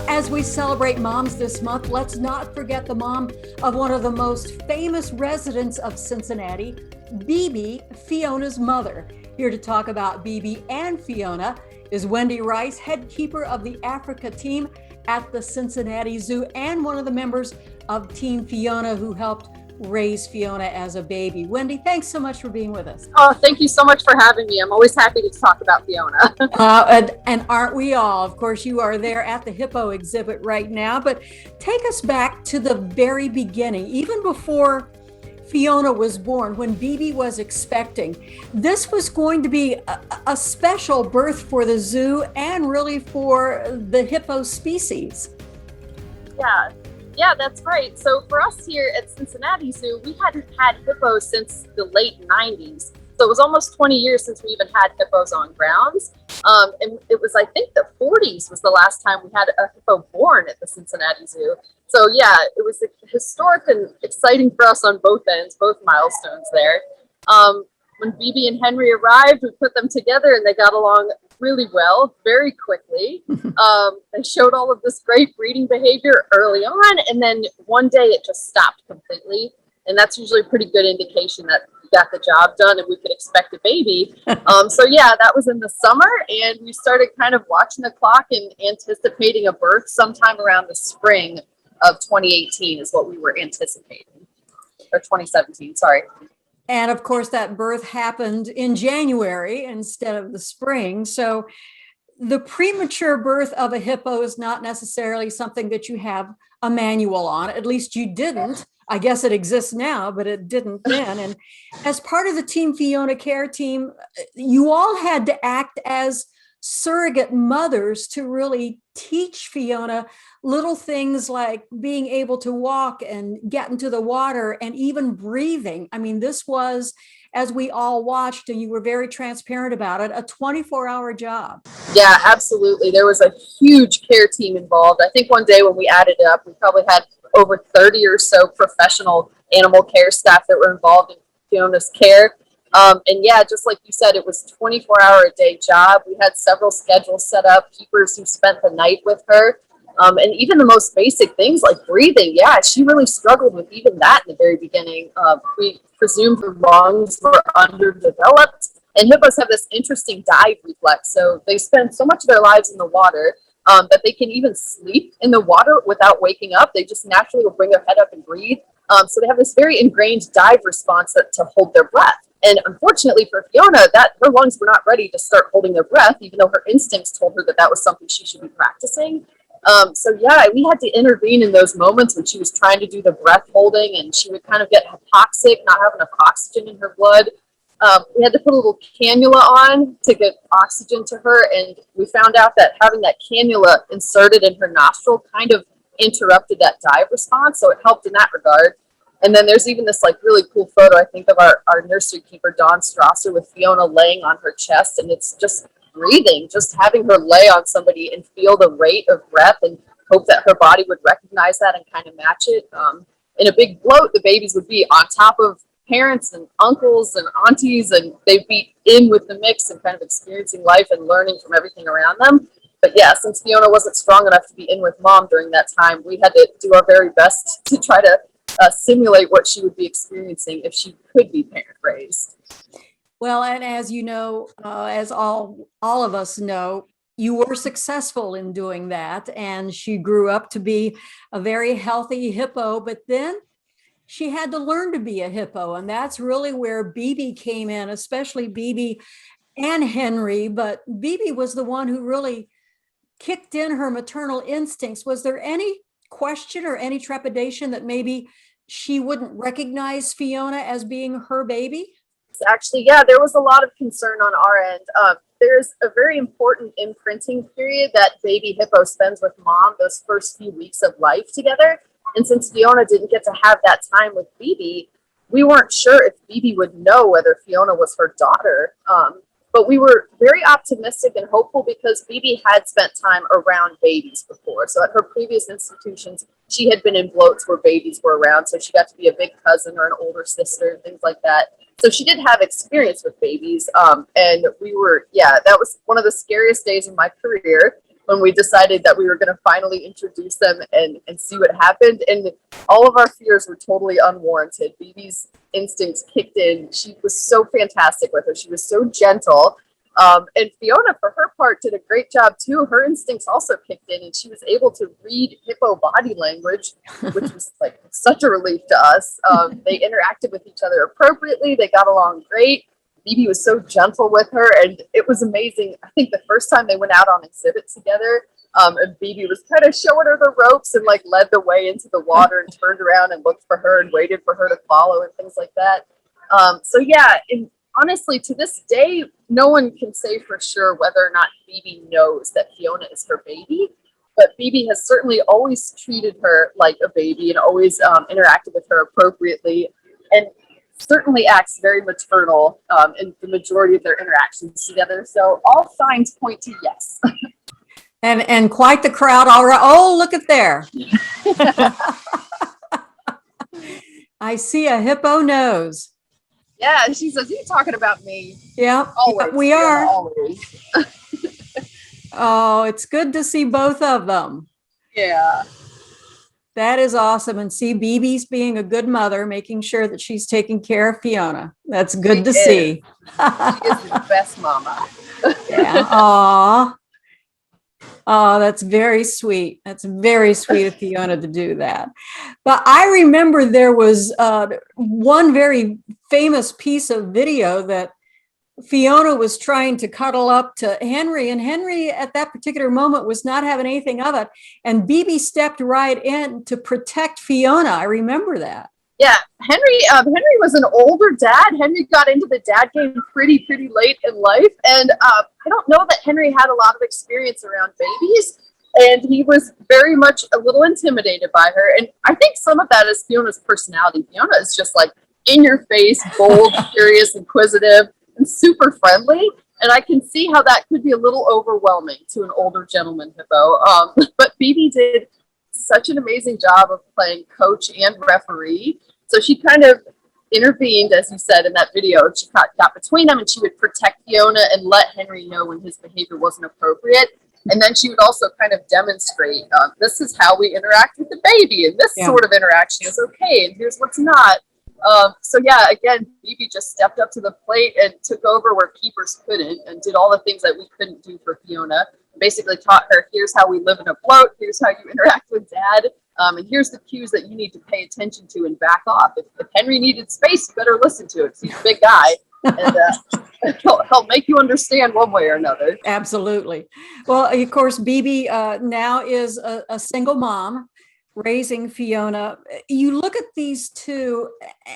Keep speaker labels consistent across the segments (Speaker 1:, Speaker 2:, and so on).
Speaker 1: As we celebrate moms this month, let's not forget the mom of one of the most famous residents of Cincinnati, Bibi, Fiona's mother. Here to talk about Bibi and Fiona is Wendy Rice, head keeper of the Africa team at the Cincinnati Zoo and one of the members of Team Fiona who helped raise Fiona as a baby. Wendy, thanks so much for being with us.
Speaker 2: Oh, thank you so much for having me. I'm always happy to talk about Fiona.
Speaker 1: And aren't we all? Of course, you are there at the hippo exhibit right now, but take us back to the very beginning, even before Fiona was born, when Bibi was expecting. This was going to be a special birth for the zoo and really for the hippo species.
Speaker 2: Yeah, that's right. So for us here at Cincinnati Zoo, we hadn't had hippos since the late 90s. So it was almost 20 years since we even had hippos on grounds. And it was, I think, the 40s was the last time we had a hippo born at the Cincinnati Zoo. So yeah, it was historic and exciting for us on both ends, both milestones there. When Bibi and Henry arrived, we put them together and they got along really well, very quickly. They showed all of this great breeding behavior early on, and then one day it just stopped completely. And that's usually a pretty good indication that we got the job done and we could expect a baby. So yeah, that was in the summer, and we started kind of watching the clock and anticipating a birth sometime around the spring of 2018 is what we were anticipating, or 2017, sorry.
Speaker 1: And of course, that birth happened in January instead of the spring. So the premature birth of a hippo is not necessarily something that you have a manual on. At least you didn't. I guess it exists now, but it didn't then. And as part of the Team Fiona care team, you all had to act as surrogate mothers to really teach Fiona little things like being able to walk and get into the water and even breathing. I mean, this was, as we all watched, and you were very transparent about it, a 24-hour job.
Speaker 2: Yeah, absolutely. There was a huge care team involved. I think one day when we added it up, we probably had over 30 or so professional animal care staff that were involved in Fiona's care. And yeah, just like you said, it was a 24-hour-a-day job. We had several schedules set up, keepers who spent the night with her. And even the most basic things like breathing, yeah, she really struggled with even that in the very beginning. We presumed her lungs were underdeveloped. And hippos have this interesting dive reflex. So they spend so much of their lives in the water that they can even sleep in the water without waking up. They just naturally will bring their head up and breathe. So they have this very ingrained dive response to hold their breath. And unfortunately for Fiona, that her lungs were not ready to start holding their breath, even though her instincts told her that that was something she should be practicing. So yeah, we had to intervene in those moments when she was trying to do the breath holding and she would kind of get hypoxic, not have enough oxygen in her blood. We had to put a little cannula on to get oxygen to her, and we found out that having that cannula inserted in her nostril kind of interrupted that dive response, so it helped in that regard. And then there's even this like really cool photo, I think, of our nursery keeper, Dawn Strasser, with Fiona laying on her chest, and it's just breathing, just having her lay on somebody and feel the rate of breath and hope that her body would recognize that and kind of match it. In a big bloat, the babies would be on top of parents and uncles and aunties, and they'd be in with the mix and kind of experiencing life and learning from everything around them. But yeah, since Fiona wasn't strong enough to be in with mom during that time, we had to do our very best to try to simulate what she would be experiencing if she could be parent raised.
Speaker 1: Well, and as you know, as all of us know, you were successful in doing that, and she grew up to be a very healthy hippo, but then she had to learn to be a hippo, and that's really where Bibi came in, especially Bibi and Henry, but Bibi was the one who really kicked in her maternal instincts. Was there any question or any trepidation that maybe she wouldn't recognize Fiona as being her baby?
Speaker 2: Actually, yeah, there was a lot of concern on our end. There's a very important imprinting period that baby hippo spends with mom those first few weeks of life together. And since Fiona didn't get to have that time with Bibi, we weren't sure if Bibi would know whether Fiona was her daughter. But we were very optimistic and hopeful because Bibi had spent time around babies before. So at her previous institutions, she had been in bloats where babies were around. So she got to be a big cousin or an older sister and things like that. So she did have experience with babies. And we were, yeah, that was one of the scariest days of my career when we decided that we were going to finally introduce them and see what happened. And all of our fears were totally unwarranted. Bibi's instincts kicked in. She was so fantastic with her. She was so gentle. And Fiona, for her part, did a great job too. Her instincts also kicked in, and she was able to read hippo body language, which was like such a relief to us. They interacted with each other appropriately. They got along great. Bibi was so gentle with her, and it was amazing. I think the first time they went out on exhibit together, and Bibi was kind of showing her the ropes and like led the way into the water and turned around and looked for her and waited for her to follow and things like that. So yeah, honestly, to this day, no one can say for sure whether or not Bibi knows that Fiona is her baby, but Bibi has certainly always treated her like a baby and always interacted with her appropriately, and certainly acts very maternal in the majority of their interactions together. So all signs point to yes.
Speaker 1: And quite the crowd all right. Oh, look at there. I see a hippo nose.
Speaker 2: Yeah, she says, "You talking about me?"
Speaker 1: Yeah,
Speaker 2: always.
Speaker 1: We are.
Speaker 2: Always.
Speaker 1: Oh, it's good to see both of them.
Speaker 2: Yeah.
Speaker 1: That is awesome. And see, Bibi's being a good mother, making sure that she's taking care of Fiona. That's good to see.
Speaker 2: She is the best mama.
Speaker 1: Yeah. Aw. Oh, that's very sweet. That's very sweet of Fiona to do that. But I remember there was one very famous piece of video that Fiona was trying to cuddle up to Henry, and Henry at that particular moment was not having anything of it. And Bibi stepped right in to protect Fiona. I remember that.
Speaker 2: Yeah, Henry was an older dad. Henry got into the dad game pretty late in life, and I don't know that Henry had a lot of experience around babies, and he was very much a little intimidated by her. And I think some of that is Fiona's personality. Fiona is just like in your face, bold, curious, inquisitive, and super friendly. And I can see how that could be a little overwhelming to an older gentleman hippo. But Bibi did such an amazing job of playing coach and referee. So she kind of intervened, as you said in that video. She got between them, and she would protect Fiona and let Henry know when his behavior wasn't appropriate. And then she would also kind of demonstrate, this is how we interact with the baby, and this sort of interaction is okay, and here's what's not. So yeah, again, Bibi just stepped up to the plate and took over where keepers couldn't, and did all the things that we couldn't do for Fiona. Basically taught her, here's how we live in a float, here's how you interact with dad, and here's the cues that you need to pay attention to and back off. If Henry needed space, you better listen to it. He's a big guy, and he'll make you understand one way or another.
Speaker 1: Absolutely. Well, of course, Bibi now is a single mom raising Fiona. You look at these two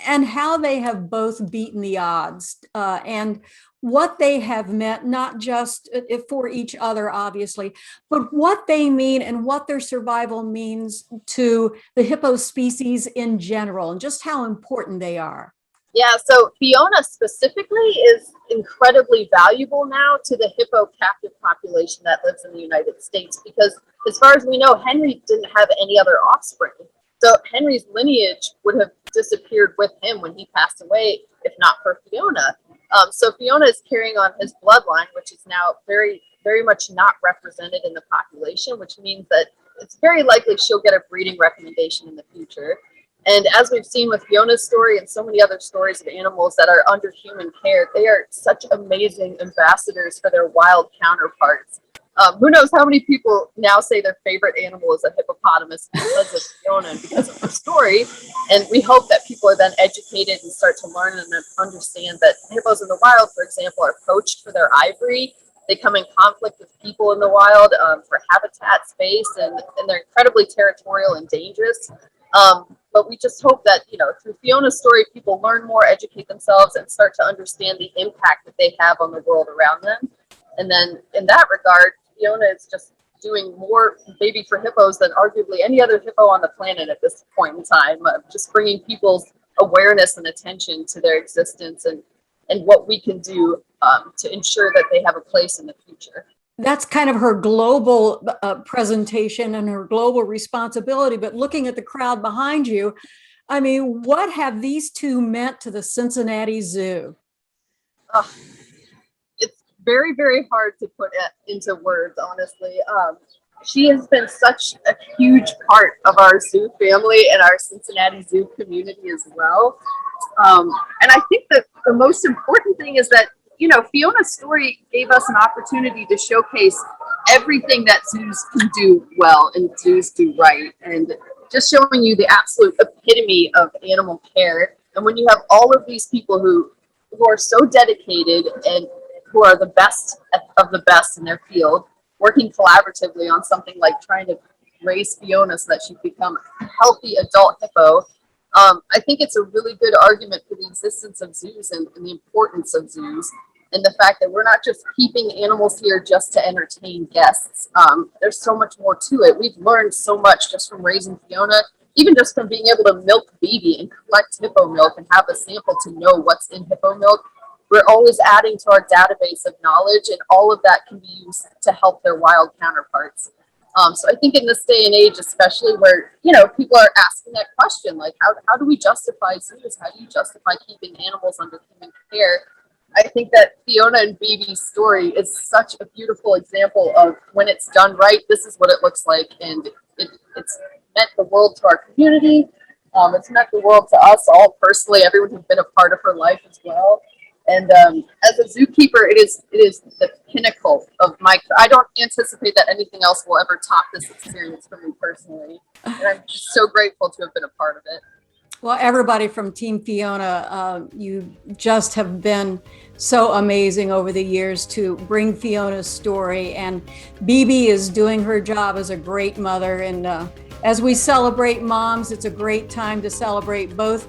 Speaker 1: and how they have both beaten the odds, and what they have meant, not just for each other, obviously, but what they mean and what their survival means to the hippo species in general, and just how important they are.
Speaker 2: Yeah, so Fiona specifically is incredibly valuable now to the hippo captive population that lives in the United States, because as far as we know, Henry didn't have any other offspring. So Henry's lineage would have disappeared with him when he passed away, if not for Fiona. So Fiona is carrying on his bloodline, which is now very, very much not represented in the population, which means that it's very likely she'll get a breeding recommendation in the future. And as we've seen with Fiona's story and so many other stories of animals that are under human care, they are such amazing ambassadors for their wild counterparts. Who knows how many people now say their favorite animal is a hippopotamus because of Fiona and because of her story. And we hope that people are then educated and start to learn and understand that hippos in the wild, for example, are poached for their ivory. They come in conflict with people in the wild for habitat space, and they're incredibly territorial and dangerous. But we just hope that, through Fiona's story, people learn more, educate themselves, and start to understand the impact that they have on the world around them. And then in that regard, Fiona is just doing more baby for hippos than arguably any other hippo on the planet at this point in time, just bringing people's awareness and attention to their existence and what we can do to ensure that they have a place in the future.
Speaker 1: That's kind of her global presentation and her global responsibility. But looking at the crowd behind you, I mean, what have these two meant to the Cincinnati Zoo?
Speaker 2: It's very, very hard to put it into words, honestly. She has been such a huge part of our zoo family and our Cincinnati Zoo community as well. And I think that the most important thing is that, you know, Fiona's story gave us an opportunity to showcase everything that zoos can do well and zoos do right. And just showing you the absolute epitome of animal care. And when you have all of these people who are so dedicated and who are the best of the best in their field, working collaboratively on something like trying to raise Fiona so that she become a healthy adult hippo, I think it's a really good argument for the existence of zoos and the importance of zoos, and the fact that we're not just keeping animals here just to entertain guests. There's so much more to it. We've learned so much just from raising Fiona, even just from being able to milk Bibi and collect hippo milk and have a sample to know what's in hippo milk. We're always adding to our database of knowledge, and all of that can be used to help their wild counterparts. So I think in this day and age, especially where, you know, people are asking that question, like, how do we justify zoos? How do you justify keeping animals under human care? I think that Fiona and Bibi's story is such a beautiful example of when it's done right, this is what it looks like. And it's meant the world to our community. It's meant the world to us all personally, everyone who's been a part of her life as well. And as a zookeeper, it is the pinnacle of my. I don't anticipate that anything else will ever top this experience for me personally, and I'm just so grateful to have been a part of it.
Speaker 1: Well, everybody from Team Fiona, you just have been so amazing over the years to bring Fiona's story, and Bibi is doing her job as a great mother. And as we celebrate moms, it's a great time to celebrate both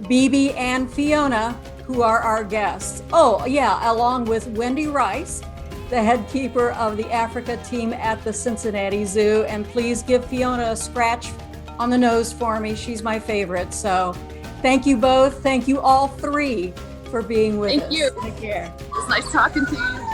Speaker 1: Bibi and Fiona, who are our guests. Oh, yeah, along with Wendy Rice, the head keeper of the Africa team at the Cincinnati Zoo. And please give Fiona a scratch on the nose for me. She's my favorite. So thank you both. Thank you all three for being with us.
Speaker 2: Thank you.
Speaker 1: Take care.
Speaker 2: It was nice talking to you.